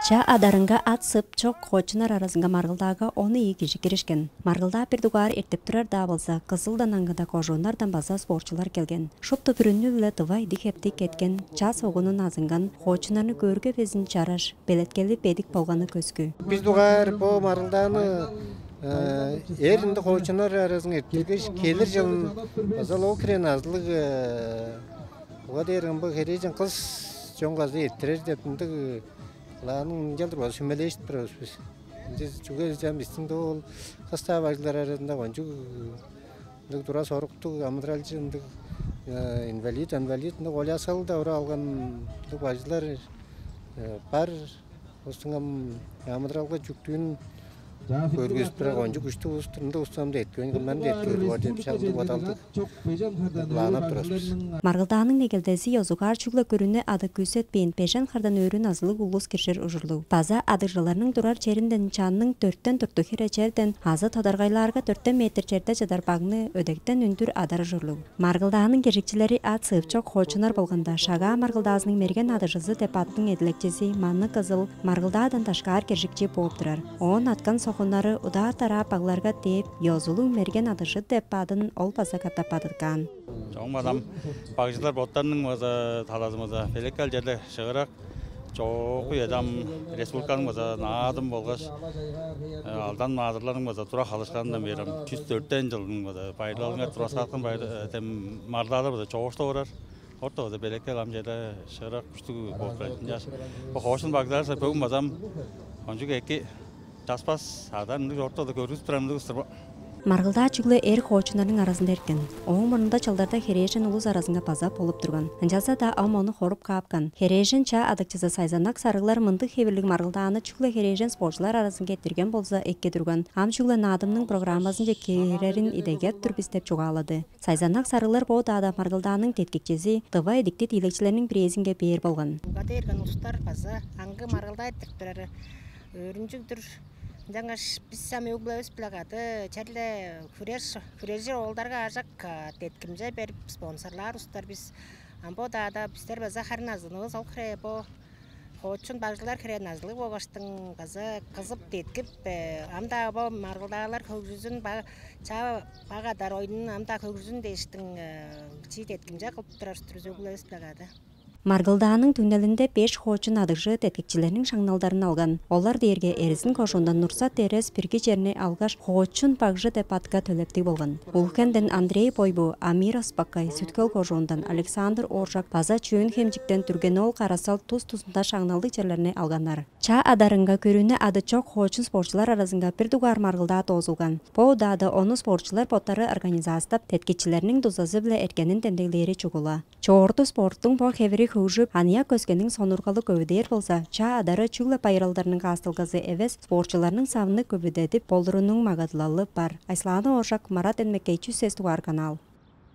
Ча адарынга ат сып чок хочунар арасынга маргылдага оны iyi киши киришкен. Маргылда бир дугар эртеп турар да болса, кызылдан аңгыда кожонардан баса спортчулар келген. Шоп төпүрүнү биле тывай дихепти кеткен, ча согунун азынган хочунарны көргө безин чараш, белеткели бедик болганы көскү. Biz dugar bu marıldağını erinde koçunar arasında etkileş gelir yılın azal o kiren azlık o derin bu hericin kız çoğunlazı ettirir depinde lanın geldir o sümeleşt biz. Biz çok güzel misinde ol hasta bazılar arasında oncu dura soruktu amdralcında invalid ne olasal da ora algan bazılar par Ostingam amdralga жүктүүн көргөзүп турган онжу күчтүү устунда устамды эткөн мен да эткөн деп чалды баталды. Ланап турабыз. Маргылдаанын негелдеси Йозугар чугла көрүнө ады күсөтпейин пешен кардан өрүн азылык улус киршер ужурлу. База адыжыларның турар черинден чанның 4тен турту хире черден азы тадаргайларга 4 метр черде жадарбагны өдектен үндүр адар ужурлу. Маргылдаанын кержикчилери ат сыпчок хочунар болгонда шага маргылдаасынын мерген адыжысы деп аттын эдилекчиси Манны кызыл маргылдаадан ташкар кержикчи болуп турар. Он аткан сохунары уда тарап багларга теп Йозулуң мерген адышы деп адын ол баса катападырган. Çoğun adam bakıcılar botlarının vaza talazımıza felekal жерде шығырақ çoğu adam respublikanın vaza nadım bolğaş aldan mazırların vaza tura halışkandan beri 104 жылдың vaza bayırlarına tura satqın bayır mardalar vaza çoğuşta uğrar. Orta vaza felekal am жерде шығырақ күшті болып тұратын жаш. Bu hoşun bakıcılar bugün vazam oncu eki таспас адан ортада көрүп турамды устурба. Маргылда чуглы эр хочунарның арасында эркен. Оң мурунда чалдарда Херешин улус арасында паза болуп турган. Анжаса да амону хоруп каапкан. Херешин ча адакчысы сайзанак сарыглар мындык хебирлик маргылдааны чуглы Херешин спортчулар арасында кетирген болса экке турган. Ам чуглы надымның программасында керерин идегет турбиз деп чугалады. Сайзанак сарыглар бо дада маргылдаанын теткикчиси тыва эдиктет илекчилеринин презинге бээр болгон. Гадерген устар паза аңгы маргылда айттыртырары өрүнчүктүр жаңа біз сами углавыз плакаты чарле күрежер олдарга ажак теткимже берип спонсорлар устар біз амбо дада біздер база харназыныбыз ол кіре бо хочун багжылар кіре назлы богаштың база кызып теткип амда бо маргылдагылар көгүзүн ча багадар ойдун амда көгүзүн дештин чи теткимже кылып турабыз углавыз плакаты. Маргылдаанын түнелинде 5 хочун адышы теткикчилеринин шаңналдарын алган. Олар дээрге эрисин кошундан Нурсат Терес пирги жерине алгаш хочун багжы деп атка төлөптү болгон. Улкенден Андрей Бойбу, Амир Аспакай, Сүткөл кошундан Александр Оржак база чүйүн хемжиктен түрген ол карасал туз-тузунда шаңналдык жерлерине алгандар. Ча адарынга көрүнө ады чок хочун спортчулар арасында бир дугар маргылдаа тозулган. Бу дады ону спортчулар боттары организациястап теткикчилеринин дузасы биле эркенин тендеглери чугула. Чоорту спорттун бо хевери хужуп, ания көскенин сонургалы көбүдер болса, ча адары чугла пайралдарынын кастылгазы эвес спортчуларынын сабыны көбүдетип болдурунун магадылалы бар. Айсланы Оржак, Марат Энмекейчү, Сестуар канал.